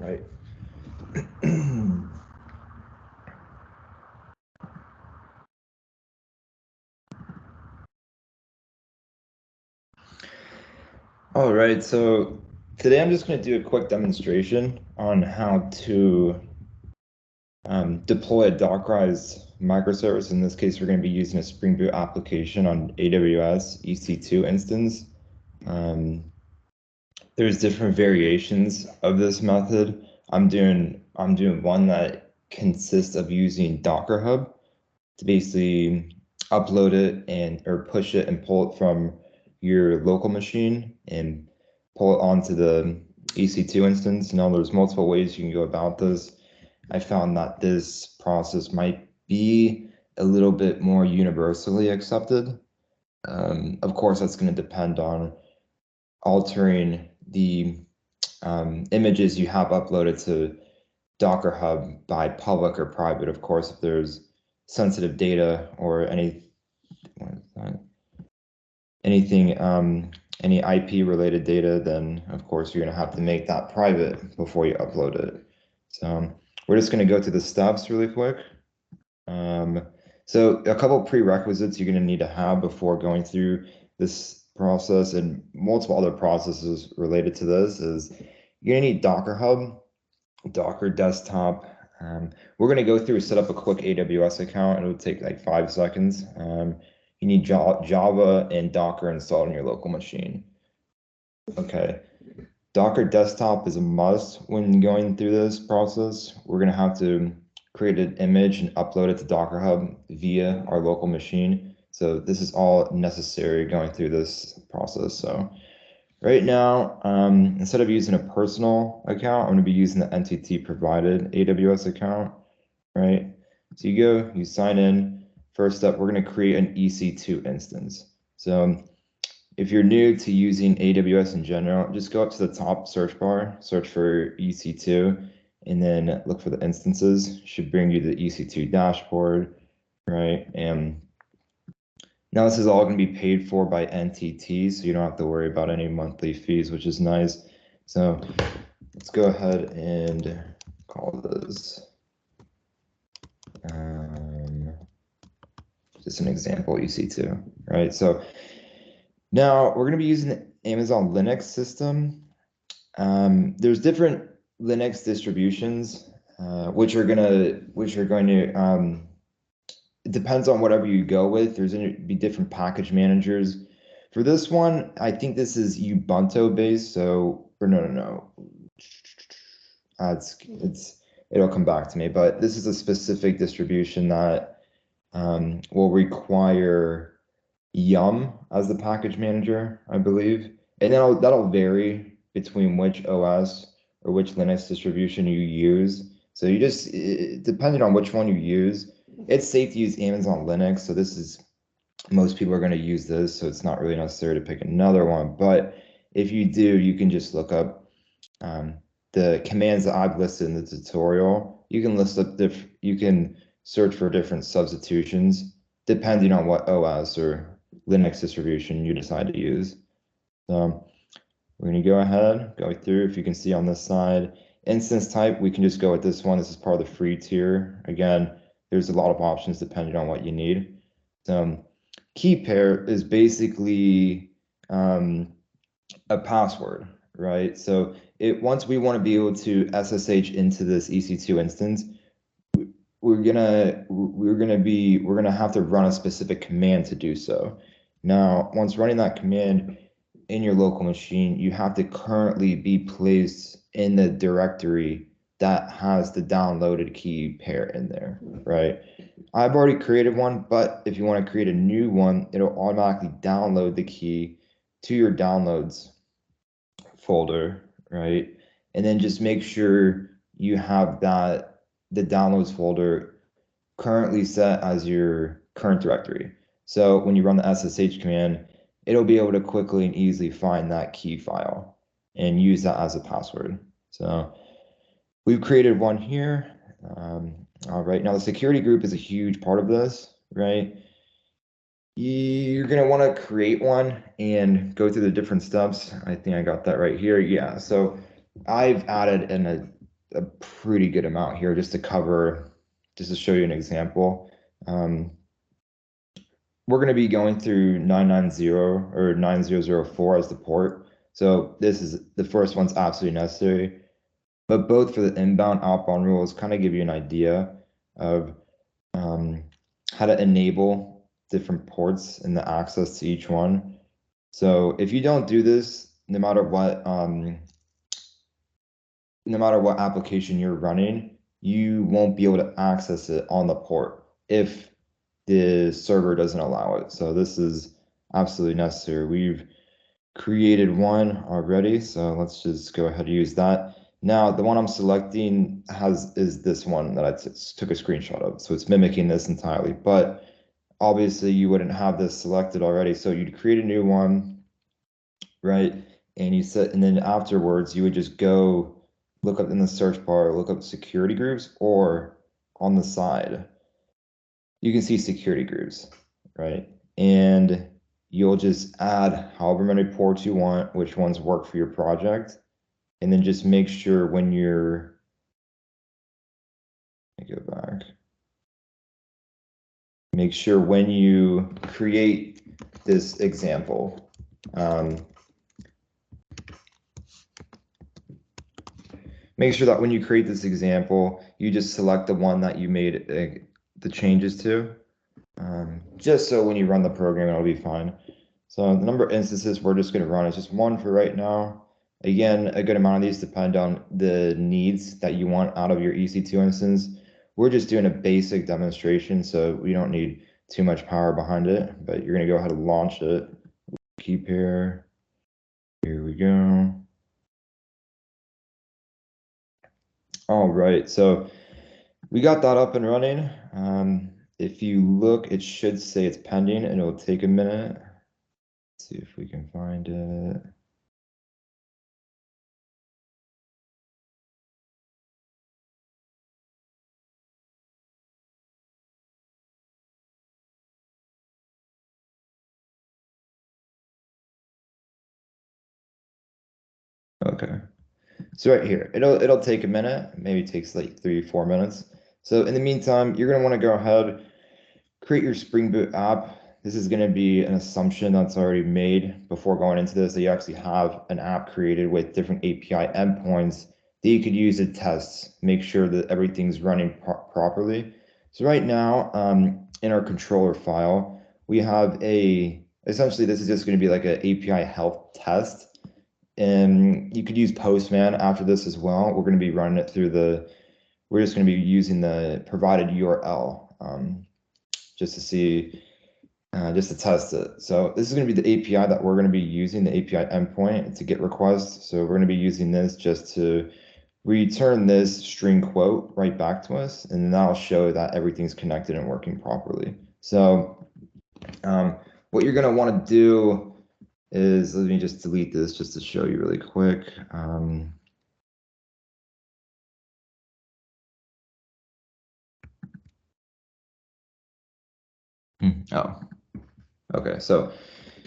right? All right, so today I'm just going to do a quick demonstration on how to deploy a Dockerized microservice. In this case, we're going to be using a Spring Boot application on AWS EC2 instance. There's different variations of this method. I'm doing one that consists of using Docker Hub to basically upload it or push it and pull it from your local machine and pull it onto the EC2 instance. Now there's multiple ways you can go about this. I found that this process might be a little bit more universally accepted. Of course, that's going to depend on altering the images you have uploaded to Docker Hub by public or private. Of course, if there's sensitive data or anything, any IP related data, then of course you're going to have to make that private before you upload it. So we're just going to go through the steps really quick. So a couple prerequisites you're going to need to have before going through this process and multiple other processes related to this is you're going to need Docker Hub, Docker Desktop. We're going to go through set up a quick AWS account. It'll take like 5 seconds. You need Java and Docker installed on your local machine. Okay. Docker Desktop is a must when going through this process. We're going to have to create an image and upload it to Docker Hub via our local machine. So this is all necessary going through this process. So right now, instead of using a personal account, I'm going to be using the entity provided AWS account, right? So you sign in. First step, we're going to create an EC2 instance. So if you're new to using AWS in general, just go up to the top search bar, search for EC2, and then look for the instances. Should bring you the EC2 dashboard, right? And now this is all going to be paid for by NTT, so you don't have to worry about any monthly fees, which is nice. So let's go ahead and call this just an example EC2, right? So now we're going to be using the Amazon Linux system. There's different Linux distributions, which are going to it depends on whatever you go with. There's going to be different package managers. For this one, I think this is Ubuntu based. So, or no. It'll come back to me, but this is a specific distribution that will require Yum as the package manager, I believe. And that'll vary between which OS or which Linux distribution you use. So depending on which one you use, it's safe to use Amazon Linux. So most people are going to use this. So it's not really necessary to pick another one. But if you do, you can just look up the commands that I've listed in the tutorial. You can search for different substitutions depending on what OS or Linux distribution you decide to use. So we're going to go ahead, go through. If you can see on this side, instance type, we can just go with this one. This is part of the free tier. Again, there's a lot of options depending on what you need. Key pair is basically a password, right? So once we want to be able to SSH into this EC2 instance, we're gonna have to run a specific command to do so. Now, once running that command in your local machine, you have to currently be placed in the directory that has the downloaded key pair in there, right? I've already created one, but if you want to create a new one, it'll automatically download the key to your downloads folder, right? And then just make sure you have the downloads folder currently set as your current directory. So when you run the SSH command, it'll be able to quickly and easily find that key file and use that as a password. So we've created one here. All right, now the security group is a huge part of this, right? You're going to want to create one and go through the different steps. I think I got that right here. Yeah, so I've added a pretty good amount here just to show you an example. We're going to be going through 990 or 9004 as the port. So this is the first one's absolutely necessary. But both for the inbound, outbound rules kind of give you an idea of how to enable different ports and the access to each one. So if you don't do this, no matter what application you're running, you won't be able to access it on the port if the server doesn't allow it. So this is absolutely necessary. We've created one already, so let's just go ahead and use that. Now, the one I'm selecting is this one that I took a screenshot of. So it's mimicking this entirely, but obviously you wouldn't have this selected already. So you'd create a new one, right? And then afterwards you would just go look up in the search bar, look up security groups, or on the side, you can see security groups, right? And you'll just add however many ports you want, which ones work for your project. And then just make sure when you're, let me go back. Make sure when you create this example, make sure that when you create this example, you just select the one that you made the changes to, just so when you run the program, it'll be fine. So the number of instances we're just going to run is just one for right now. Again, a good amount of these depend on the needs that you want out of your EC2 instance. We're just doing a basic demonstration, so we don't need too much power behind it, but you're going to go ahead and launch it. Keep here. Here we go. All right, so we got that up and running. If you look, it should say it's pending and it'll take a minute. Let's see if we can find it. Okay. So right here, it'll take a minute, maybe it takes like 3-4 minutes. So in the meantime, you're gonna want to go ahead, create your Spring Boot app. This is gonna be an assumption that's already made before going into this, that you actually have an app created with different API endpoints that you could use to test, make sure that everything's running properly. So right now, in our controller file, we have essentially this is just gonna be like an API health test. And you could use Postman after this as well. We're going to be running it through we're just going to be using the provided URL just to see, just to test it. So this is going to be the API that we're going to be using, the API endpoint to get requests. So we're going to be using this just to return this string quote right back to us, and that'll show that everything's connected and working properly. So what you're going to want to do is, let me just delete this just to show you really quick. Oh, okay. So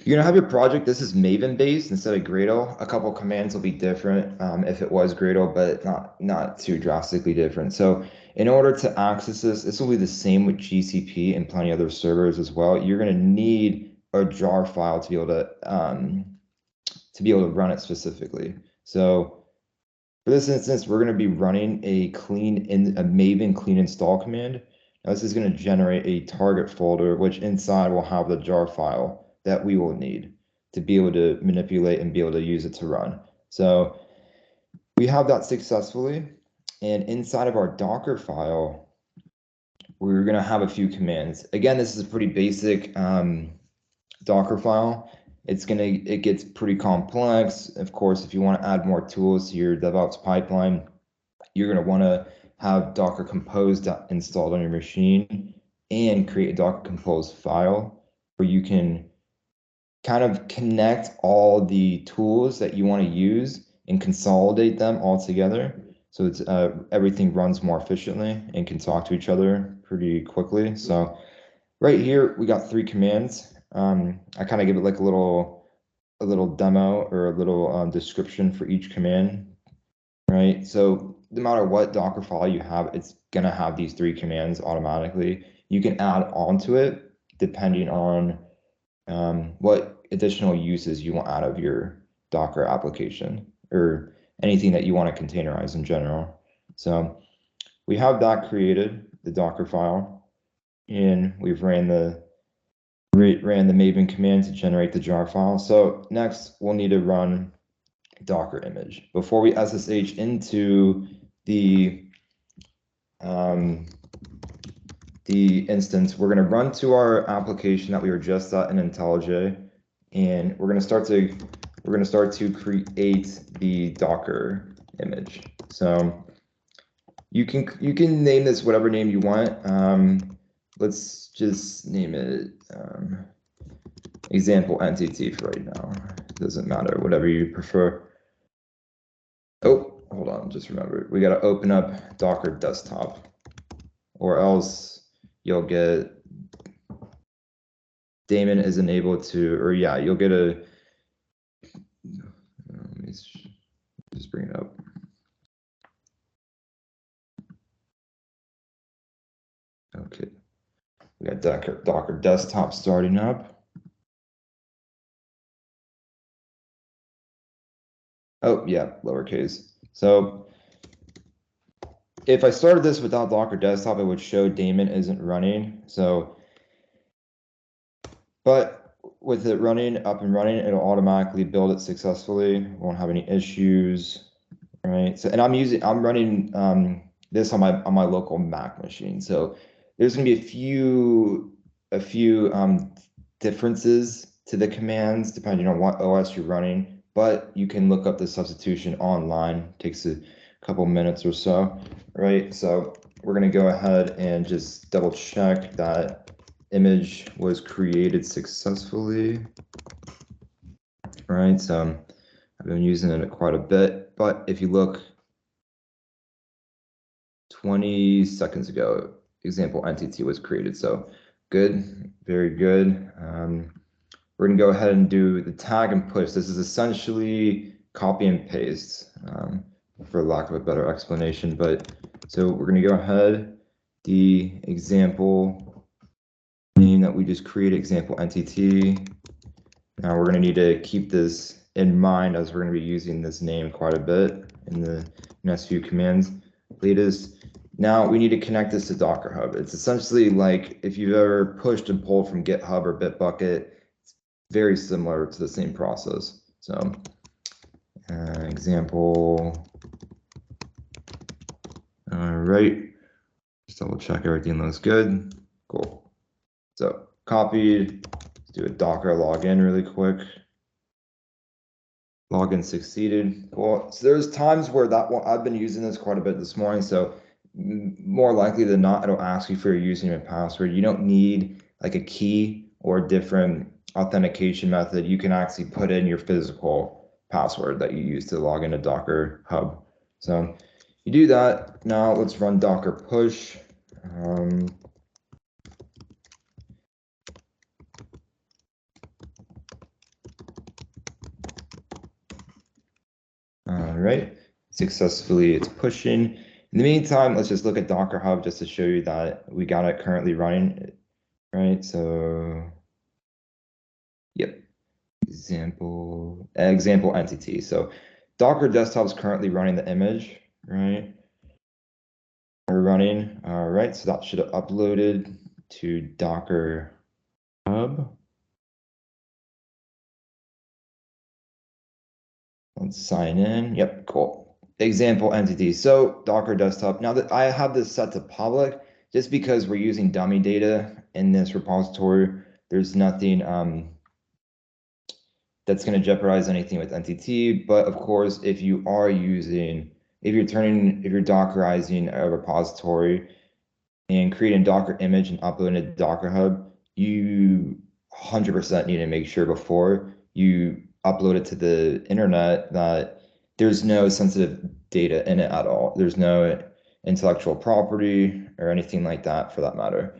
you're gonna have your project. This is Maven based instead of Gradle. A couple commands will be different if it was Gradle, but not too drastically different. So in order to access this will be the same with GCP and plenty other servers as well. You're gonna need a jar file to be able to run it specifically. So for this instance, we're going to be running a Maven clean install command. Now, this is going to generate a target folder, which inside will have the jar file that we will need to be able to manipulate and be able to use it to run. So we have that successfully. And inside of our Docker file, we're going to have a few commands. Again, this is a pretty basic Docker file. It gets pretty complex. Of course, if you want to add more tools to your DevOps pipeline, you're going to want to have Docker Compose installed on your machine and create a Docker Compose file where you can kind of connect all the tools that you want to use and consolidate them all together. So it's everything runs more efficiently and can talk to each other pretty quickly. So right here, we got 3 commands. I kind of give it like a little demo or a little description for each command, right? So no matter what Docker file you have, it's gonna have these 3 commands automatically. You can add on to it depending on what additional uses you want out of your Docker application or anything that you want to containerize in general. So we have that created, the Docker file, and we've ran the Maven command to generate the jar file. So next we'll need to run Docker image. Before we SSH into the instance, we're going to run to our application that we were just at in IntelliJ, and we're going to start to create the Docker image. So you can name this whatever name you want. Let's just name it example entity for right now. It doesn't matter, whatever you prefer. Oh, hold on, just remember, we got to open up Docker desktop, or else you'll get daemon isn't able to, or yeah, you'll get a, let me just bring it up. Okay, we got Docker desktop starting up. Oh yeah, lowercase. So if I started this without Docker desktop, it would show daemon isn't running. So, but with it running, up and running, it'll automatically build it successfully. Won't have any issues, right? So, and I'm running this on my local Mac machine. So there's gonna be a few differences to the commands depending on what OS you're running, but you can look up the substitution online. It takes a couple minutes or so, right? So we're gonna go ahead and just double check that image was created successfully, right? So I've been using it quite a bit, but if you look 20 seconds ago, example entity was created. So good, very good. We're gonna go ahead and do the tag and push. This is essentially copy and paste, for lack of a better explanation. But so we're gonna go ahead, the example name that we just created, example entity. Now we're gonna need to keep this in mind as we're gonna be using this name quite a bit in the next few commands. Latest. Now we need to connect this to Docker Hub. It's essentially like if you've ever pushed and pulled from GitHub or Bitbucket, it's very similar to the same process. So example, all right, just double check everything looks good. Cool. So copied, let's do a Docker login really quick. Login succeeded. Cool. So there's times where I've been using this quite a bit this morning. So more likely than not, it'll ask you for your username and password. You don't need like a key or a different authentication method. You can actually put in your physical password that you use to log into Docker Hub. So you do that. Now let's run Docker push. All right, successfully it's pushing. In the meantime, let's just look at Docker Hub just to show you that we got it currently running, right? So, yep, example entity. So Docker desktop is currently running the image, right? We're running, all right, so that should have uploaded to Docker Hub. Let's sign in. Yep, cool. Example entity. So Docker desktop. Now that I have this set to public, just because we're using dummy data in this repository, there's nothing that's going to jeopardize anything with NTT. But of course, if you're Dockerizing a repository and creating a Docker image and uploading it to Docker Hub, you 100% need to make sure before you upload it to the internet that there's no sensitive data in it at all. There's no intellectual property or anything like that for that matter.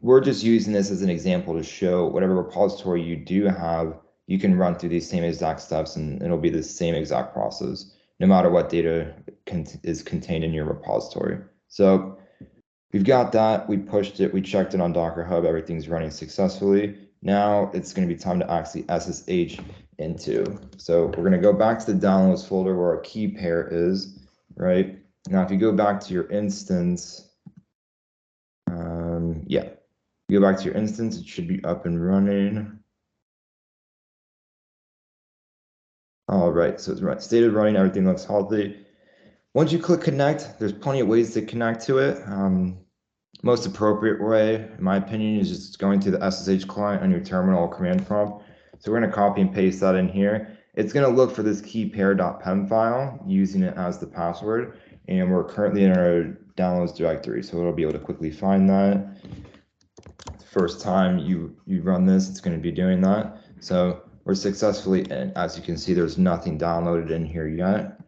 We're just using this as an example to show whatever repository you do have, you can run through these same exact steps and it'll be the same exact process. no matter what data is contained in your repository. So we've got that, we pushed it, we checked it on Docker Hub, everything's running successfully. Now it's going to be time to actually SSH into. So we're going to go back to the downloads folder where our key pair is, right? Now, if you go back to your instance, yeah, you go back to your instance, it should be up and running. All right, so it's stated running, everything looks healthy. Once you click connect, there's plenty of ways to connect to it. Most appropriate way, in my opinion, is just going to the SSH client on your terminal or command prompt. So we're going to copy and paste that in here. It's going to look for this keypair.pem file, using it as the password. And we're currently in our downloads directory, so it'll be able to quickly find that. First time you run this, it's going to be doing that. So we're successfully in. As you can see, there's nothing downloaded in here yet.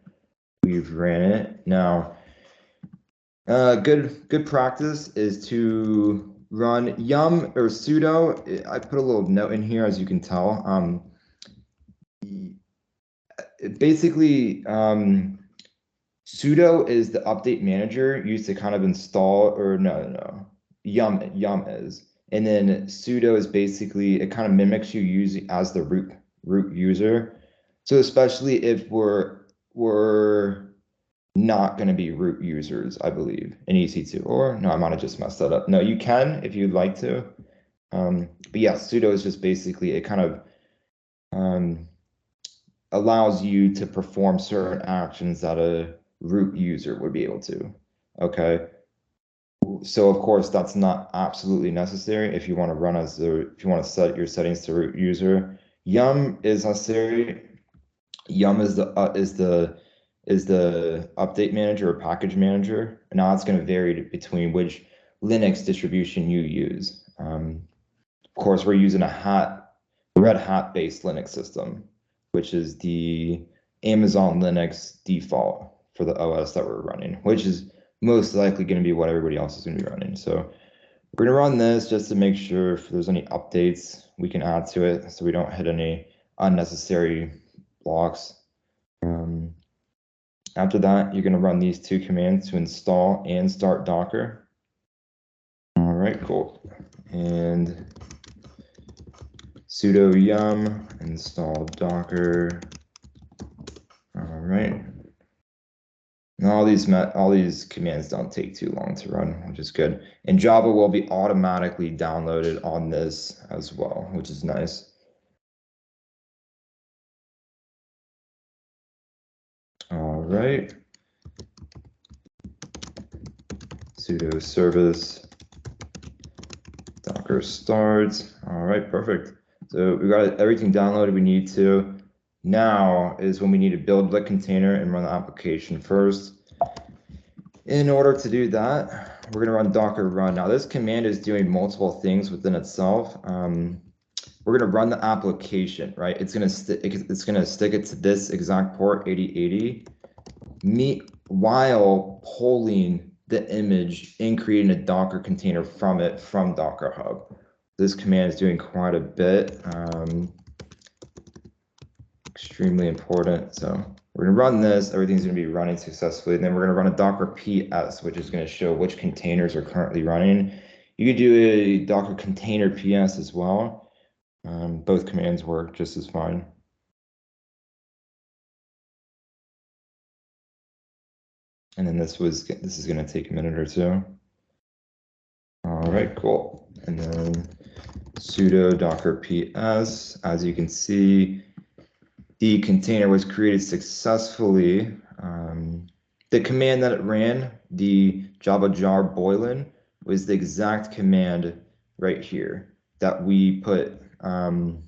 We've ran it. Now, good practice is to run yum or sudo. I put a little note in here, as you can tell. Basically, sudo is the update manager used to kind of install, or no, yum is. And then sudo is basically, it kind of mimics you using as the root user. So especially if we're not going to be root users, I believe, in EC2. Or no, I might have just messed that up. No, you can if you'd like to. But yeah, sudo is just basically, it kind of allows you to perform certain actions that a root user would be able to. Okay. So of course that's not absolutely necessary if you want to run as if you want to set your settings to root user. Yum is necessary. Yum is the update manager or package manager. Now it's going to vary between which Linux distribution you use. Of course, we're using a Red Hat based Linux system, which is the Amazon Linux default for the OS that we're running, which is most likely going to be what everybody else is going to be running. So we're going to run this just to make sure if there's any updates we can add to it so we don't hit any unnecessary blocks. After that, you're going to run these two commands to install and start Docker. All right, cool. And sudo yum install Docker. All right. And all these commands don't take too long to run, which is good. And Java will be automatically downloaded on this as well, which is nice. All right. Sudo service Docker starts. All right, perfect. So we got everything downloaded we need to. Now is when we need to build the container and run the application first. In order to do that, we're going to run docker run. Now this command is doing multiple things within itself. We're going to run the application, right? It's going to stick it to this exact port 8080 while pulling the image and creating a Docker container from Docker Hub. This command is doing quite a bit. Extremely important. So we're going to run this. Everything's going to be running successfully. And then we're going to run a Docker PS, which is going to show which containers are currently running. You could do a Docker container PS as well. Both commands work just as fine. And then this is going to take a minute or two. All right, cool. And then sudo docker ps. As you can see, the container was created successfully. The command that it ran, the java jar boiling, was the exact command right here that we put on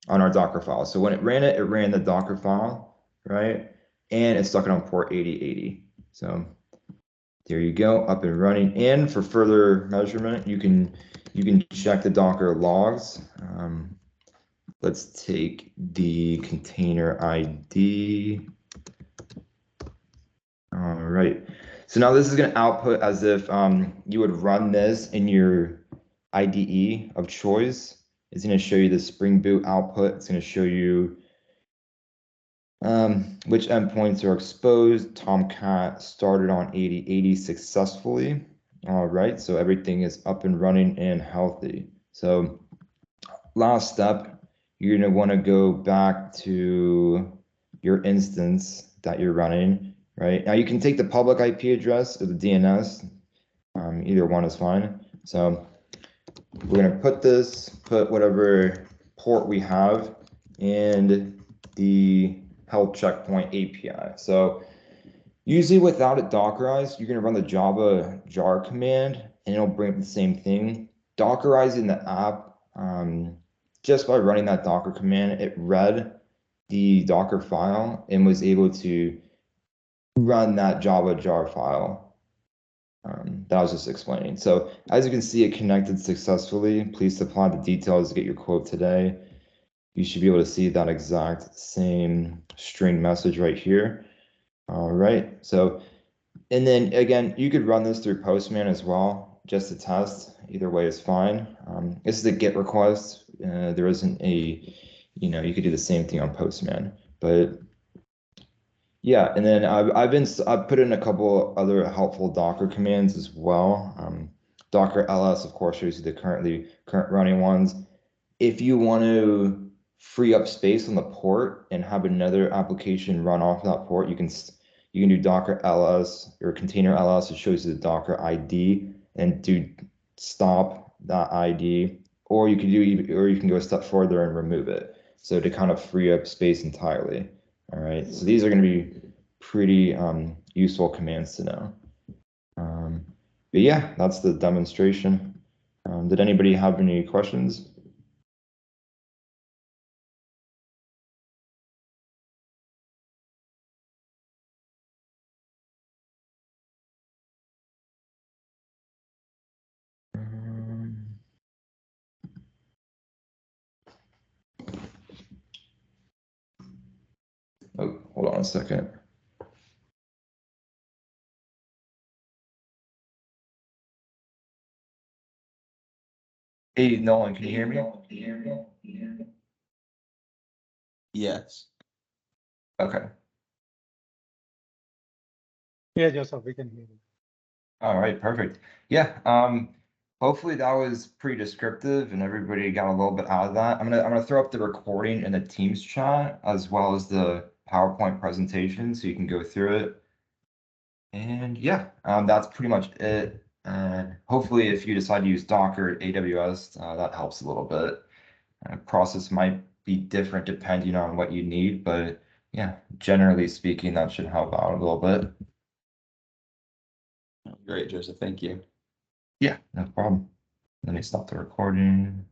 our Docker file. So when it ran the Docker file, right? And it stuck it on port 8080. So there you go, up and running. And for further measurement, you can check the Docker logs. Let's take the container ID. All right. So now this is going to output as if you would run this in your IDE of choice. It's going to show you the Spring Boot output. It's going to show you Which endpoints are exposed? Tomcat started on 8080 successfully. All right, so everything is up and running and healthy. So last step, you're going to want to go back to your instance that you're running, right? Now you can take the public IP address or the DNS. Either one is fine. So we're going to put whatever port we have in the health checkpoint API. So usually without it Dockerized, you're going to run the Java jar command and it'll bring up the same thing. Dockerizing the app, just by running that Docker command, it read the Docker file and was able to run that Java jar file that I was just explaining. So as you can see, it connected successfully. Please supply the details to get your quote today. You should be able to see that exact same string message right here. All right, so, and then again, you could run this through Postman as well, just to test. Either way is fine. This is a GET request. There isn't a, you could do the same thing on Postman, but yeah, and then I've put in a couple other helpful Docker commands as well. Docker ls, of course, shows you the current running ones. If you want to free up space on the port and have another application run off that port, you can do Docker ls or container ls. It shows you the Docker ID and do stop that ID, or you can go a step further and remove it. So to kind of free up space entirely. All right, so these are going to be pretty useful commands to know. But yeah, that's the demonstration. Did anybody have any questions? Oh, hold on a second. Hey, Nolan, can you hear me? Yes. Okay. Yeah, Joseph, we can hear you. All right, perfect. Yeah. Hopefully that was pretty descriptive and everybody got a little bit out of that. I'm gonna throw up the recording in the Teams chat as well as the PowerPoint presentation so you can go through it. And yeah, that's pretty much it. And hopefully if you decide to use Docker at AWS, that helps a little bit. Process might be different depending on what you need, but yeah, generally speaking, that should help out a little bit. Great, Joseph. Thank you. Yeah, no problem. Let me stop the recording.